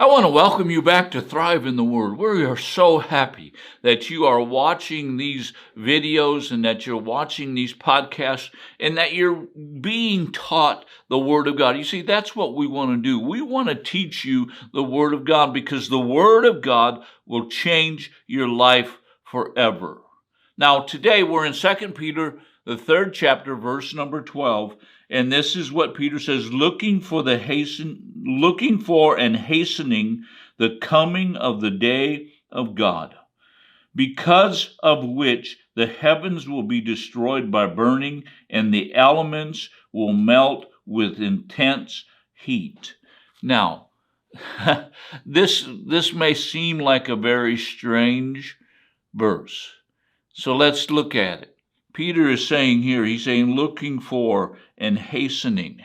want to welcome you back to Thrive in the Word. We are so happy that you are watching these videos and that you're watching these podcasts and that you're being taught the Word of God. You see, that's what we want to do. We want to teach you the Word of God because the Word of God will change your life forever. Now, today we're in 2 Peter, the 3rd chapter, verse number 12. And this is what Peter says, looking for and hastening the coming of the day of God, because of which the heavens will be destroyed by burning, and the elements will melt with intense heat. Now, this may seem like a very strange verse. So let's look at it. Peter is saying here, he's saying looking for and hastening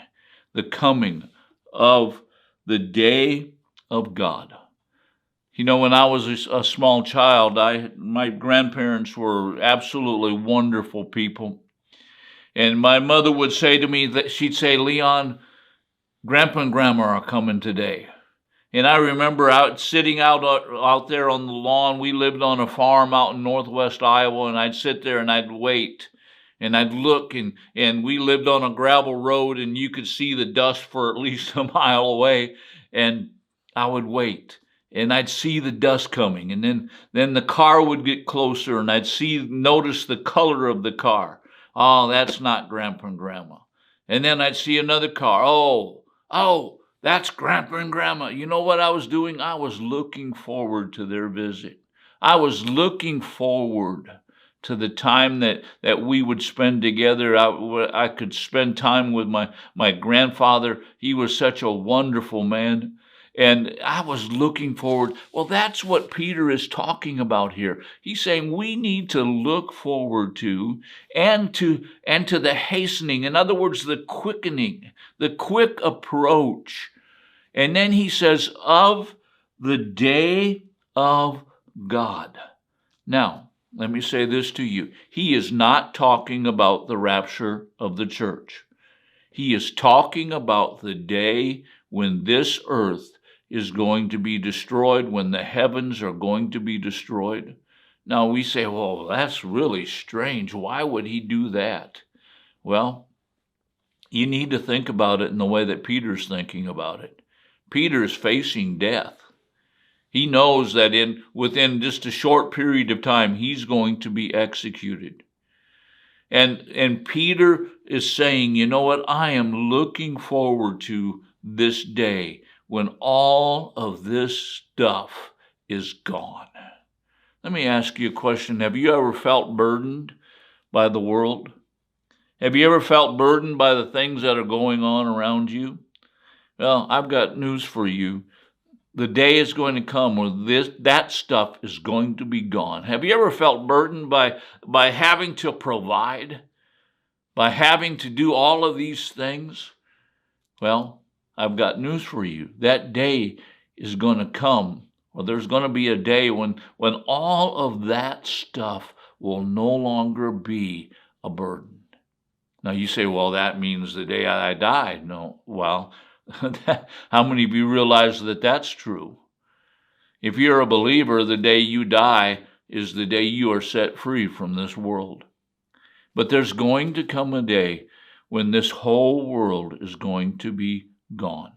the coming of the day of God. You know, when I was a small child, my grandparents were absolutely wonderful people. And my mother would say to me, that she'd say, Leon, Grandpa and Grandma are coming today. And I remember sitting out there on the lawn. We lived on a farm out in northwest Iowa, and I'd sit there and I'd wait. And I'd look, and we lived on a gravel road, and you could see the dust for at least a mile away. And I would wait, and I'd see the dust coming. And then the car would get closer, and I'd notice the color of the car. Oh, that's not Grandpa and Grandma. And then I'd see another car. Oh, that's Grandpa and Grandma. You know what I was doing? I was looking forward to their visit. I was looking forward to the time that we would spend together. I could spend time with my grandfather. He was such a wonderful man. And I was looking forward. Well, that's what Peter is talking about here. He's saying we need to look forward to and to the hastening. In other words, the quickening, the quick approach. And then he says, of the day of God. Now, let me say this to you. He is not talking about the rapture of the church. He is talking about the day when this earth is going to be destroyed, when the heavens are going to be destroyed. Now we say, well, that's really strange. Why would he do that? Well, you need to think about it in the way that Peter's thinking about it. Peter's facing death. He knows that within just a short period of time, he's going to be executed. And Peter is saying, you know what? I am looking forward to this day when all of this stuff is gone. Let me ask you a question. Have you ever felt burdened by the world? Have you ever felt burdened by the things that are going on around you? Well, I've got news for you. The day is going to come where that stuff is going to be gone. Have you ever felt burdened by having to provide, by having to do all of these things? Well, I've got news for you. That day is going to come. Well, there's going to be a day when all of that stuff will no longer be a burden. Now you say, well, that means the day I die. No, well, how many of you realize that that's true? If you're a believer, the day you die is the day you are set free from this world. But there's going to come a day when this whole world is going to be gone.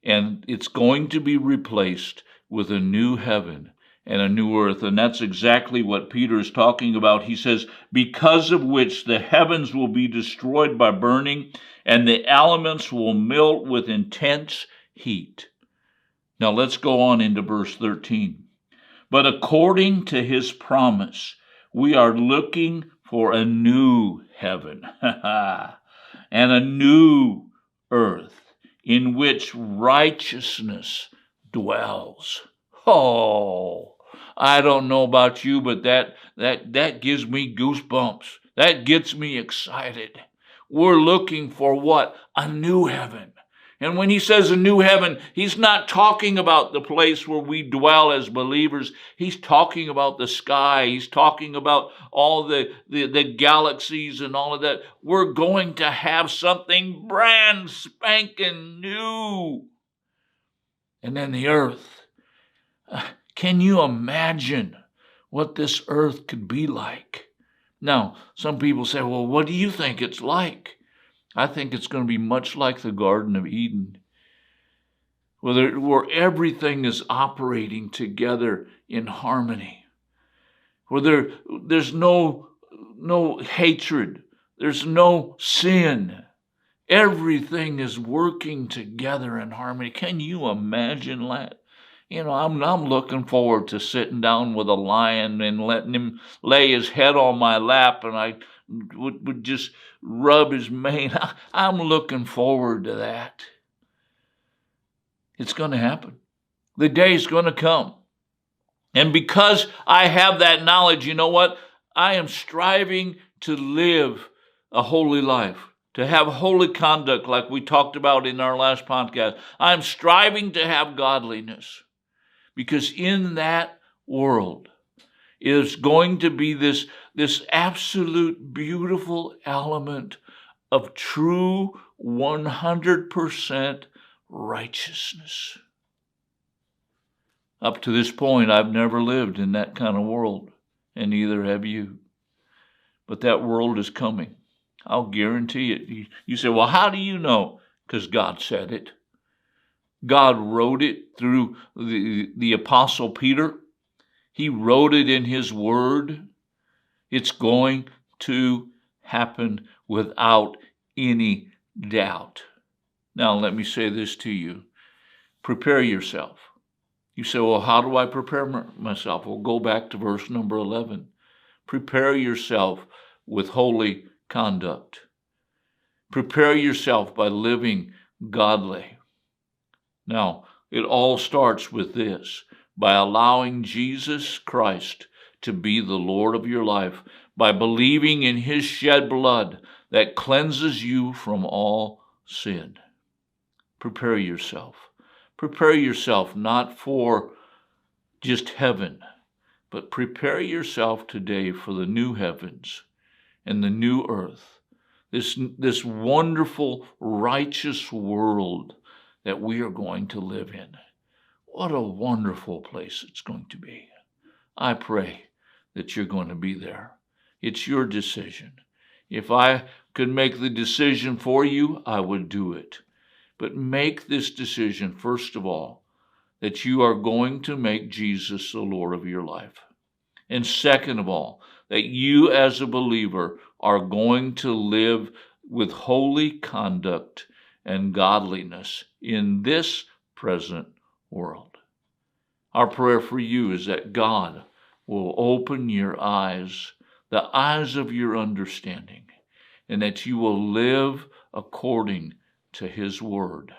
And it's going to be replaced with a new heaven and a new earth. And that's exactly what Peter is talking about. He says, because of which the heavens will be destroyed by burning, and the elements will melt with intense heat. Now let's go on into verse 13. But according to his promise, we are looking for a new heaven and a new earth in which righteousness dwells. Oh, I don't know about you, but that gives me goosebumps. That gets me excited. We're looking for what? A new heaven. And when he says a new heaven, he's not talking about the place where we dwell as believers. He's talking about the sky. He's talking about all the galaxies and all of that. We're going to have something brand spanking new. and then the earth. Can you imagine what this earth could be like? Now, some people say, well, what do you think it's like? I think it's going to be much like the Garden of Eden, where everything is operating together in harmony, where there's no hatred, there's no sin. Everything is working together in harmony. Can you imagine that? I'm looking forward to sitting down with a lion and letting him lay his head on my lap, and I would just rub his mane. I'm looking forward to that. It's going to happen. The day's going to come. And because I have that knowledge, you know what? I am striving to live a holy life, to have holy conduct like we talked about in our last podcast. I'm striving to have godliness, because in that world is going to be this absolute beautiful element of true 100% righteousness. Up to this point, I've never lived in that kind of world, and neither have you. But that world is coming. I'll guarantee it. You say, well, how do you know? Because God said it. God wrote it through the Apostle Peter. He wrote it in his word. It's going to happen without any doubt. Now, let me say this to you. Prepare yourself. You say, well, how do I prepare myself? Well, go back to verse number 11. Prepare yourself with holy conduct. Prepare yourself by living godly. Now, it all starts with this, by allowing Jesus Christ to be the Lord of your life, by believing in his shed blood that cleanses you from all sin. Prepare yourself. Prepare yourself not for just heaven, but prepare yourself today for the new heavens and the new earth, this wonderful, righteous world that we are going to live in. What a wonderful place it's going to be. I pray that you're going to be there. It's your decision. If I could make the decision for you, I would do it. But make this decision, first of all, that you are going to make Jesus the Lord of your life. And second of all, that you as a believer are going to live with holy conduct and godliness in this present world. Our prayer for you is that God will open your eyes, the eyes of your understanding, and that you will live according to his word.